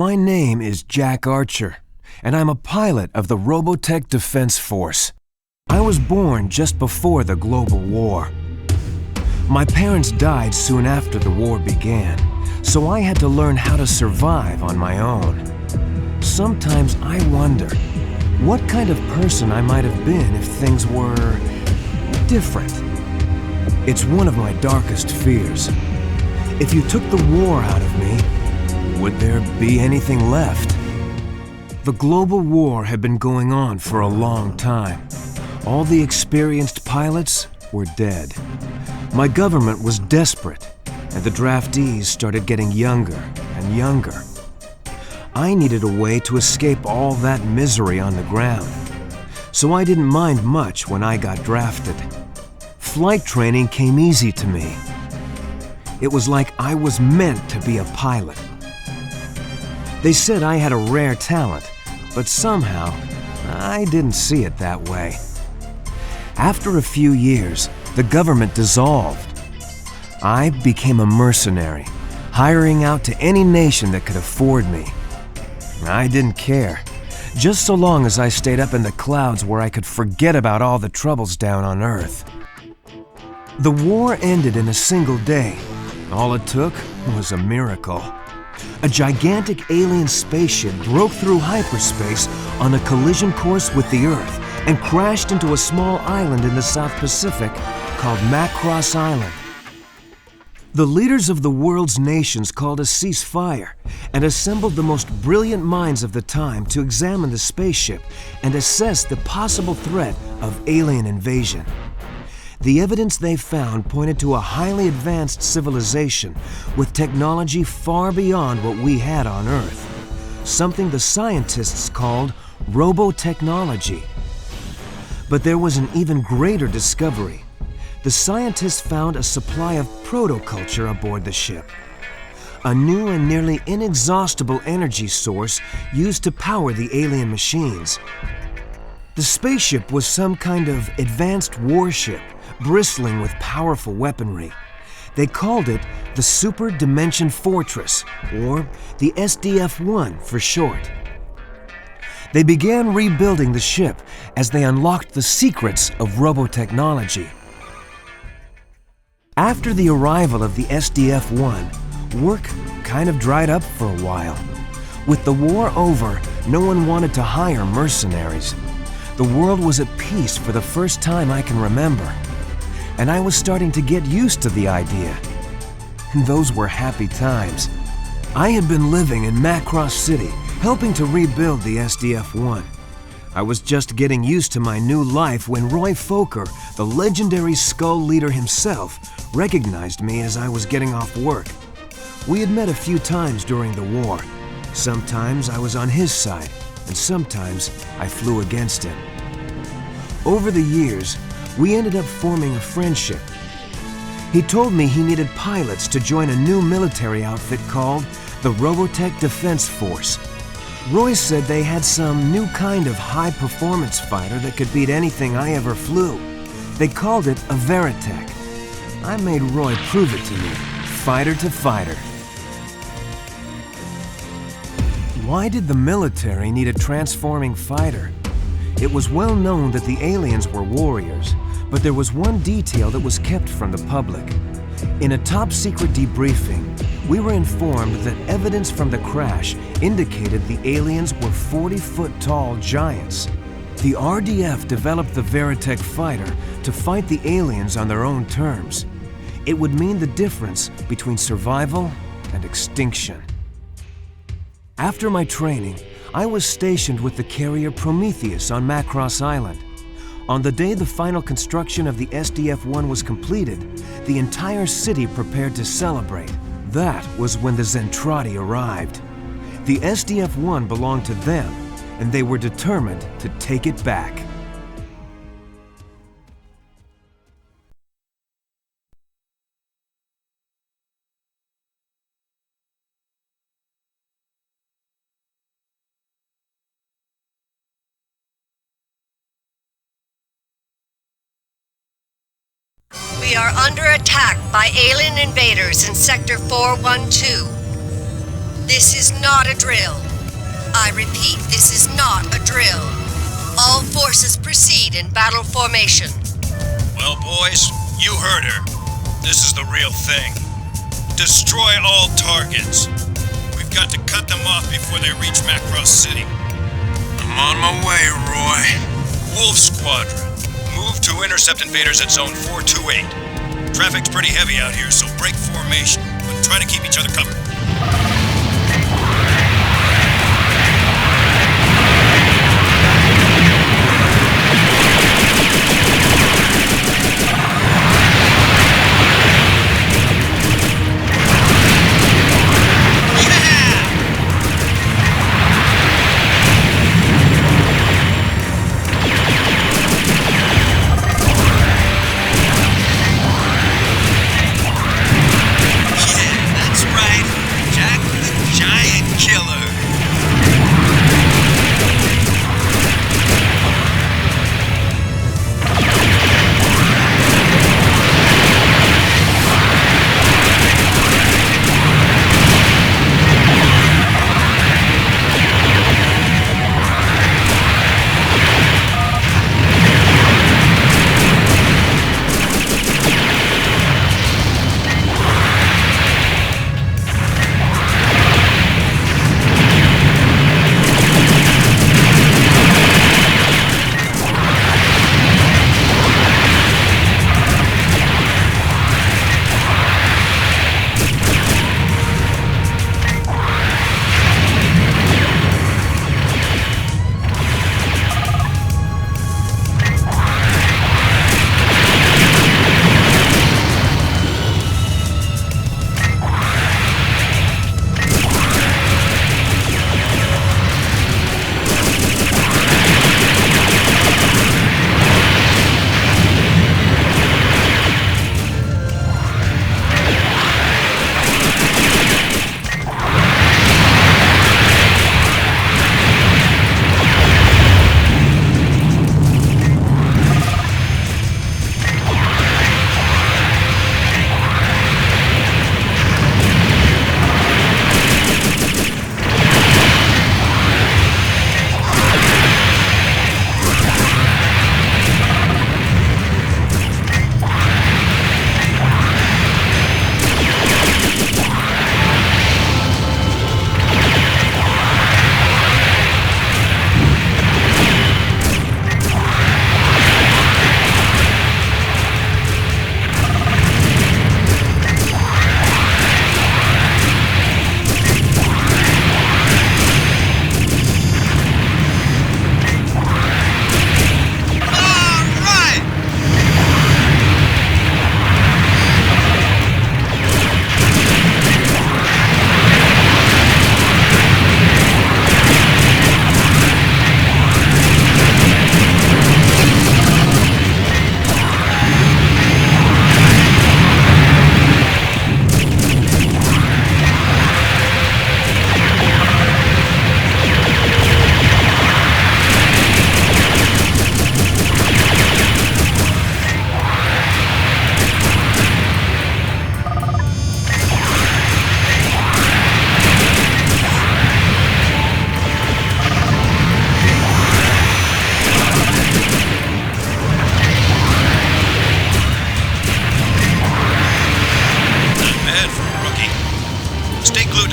My name is Jack Archer, and I'm a pilot of the Robotech Defense Force. I was born just before the global war. My parents died soon after the war began, so I had to learn how to survive on my own. Sometimes I wonder what kind of person I might have been if things were different. It's one of my darkest fears. If you took the war out of me, would there be anything left? The global war had been going on for a long time. All the experienced pilots were dead. My government was desperate, and the draftees started getting younger and younger. I needed a way to escape all that misery on the ground, so I didn't mind much when I got drafted. Flight training came easy to me. It was like I was meant to be a pilot. They said I had a rare talent, but somehow I didn't see it that way. After a few years, the government dissolved. I became a mercenary, hiring out to any nation that could afford me. I didn't care, just so long as I stayed up in the clouds where I could forget about all the troubles down on Earth. The war ended in a single day. All it took was a miracle. A gigantic alien spaceship broke through hyperspace on a collision course with the Earth and crashed into a small island in the South Pacific called Macross Island. The leaders of the world's nations called a ceasefire and assembled the most brilliant minds of the time to examine the spaceship and assess the possible threat of alien invasion. The evidence they found pointed to a highly advanced civilization with technology far beyond what we had on Earth, something the scientists called robotechnology. But there was an even greater discovery. The scientists found a supply of protoculture aboard the ship, a new and nearly inexhaustible energy source used to power the alien machines. The spaceship was some kind of advanced warship, bristling with powerful weaponry. They called it the Super Dimension Fortress, or the SDF-1 for short. They began rebuilding the ship as they unlocked the secrets of robotechnology. After the arrival of the SDF-1, work kind of dried up for a while. With the war over, no one wanted to hire mercenaries. The world was at peace for the first time I can remember, and I was starting to get used to the idea. Those were happy times. I had been living in Macross City, helping to rebuild the SDF-1. I was just getting used to my new life when Roy Fokker, the legendary Skull leader himself, recognized me as I was getting off work. We had met a few times during the war. Sometimes I was on his side, and sometimes I flew against him. Over the years, we ended up forming a friendship. He told me he needed pilots to join a new military outfit called the Robotech Defense Force. Roy said they had some new kind of high-performance fighter that could beat anything I ever flew. They called it a Veritech. I made Roy prove it to me, fighter to fighter. Why did the military need a transforming fighter? It was well known that the aliens were warriors, but there was one detail that was kept from the public. In a top-secret debriefing, we were informed that evidence from the crash indicated the aliens were 40-foot-tall giants. The RDF developed the Veritech fighter to fight the aliens on their own terms. It would mean the difference between survival and extinction. After my training, I was stationed with the carrier Prometheus on Macross Island. On the day the final construction of the SDF-1 was completed, the entire city prepared to celebrate. That was when the Zentradi arrived. The SDF-1 belonged to them, and they were determined to take it back. We are under attack by alien invaders in Sector 412. This is not a drill. I repeat, this is not a drill. All forces proceed in battle formation. Well, boys, you heard her. This is the real thing. Destroy all targets. We've got to cut them off before they reach Macross City. I'm on my way, Roy. Wolf Squadron, move to intercept invaders at Zone 428. Traffic's pretty heavy out here, so break formation, but try to keep each other covered.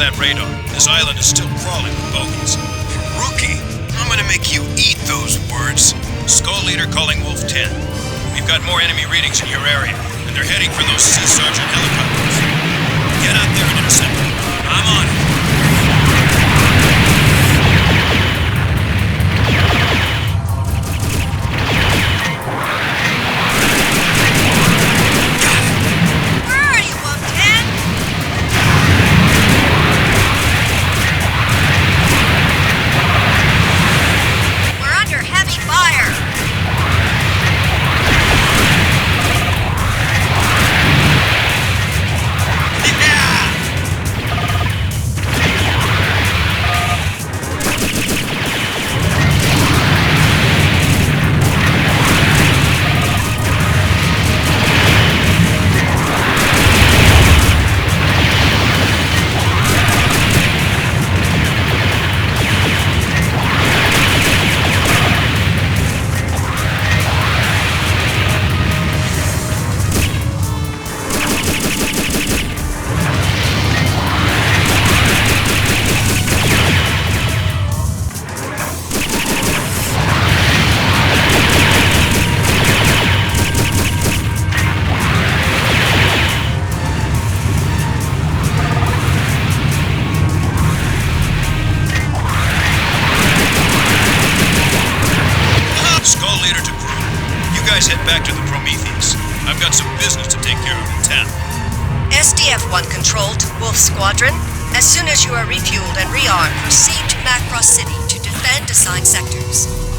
that radar. This island is still crawling with bogies. Rookie, I'm gonna make you eat those words. Skull Leader calling Wolf 10. We've got more enemy readings in your area, and they're heading for those Sea Sergeant helicopters. Get out there and intercept them. I'm on it. DF-1 Control to Wolf Squadron. As soon as you are refueled and rearmed, proceed to Macross City to defend assigned sectors.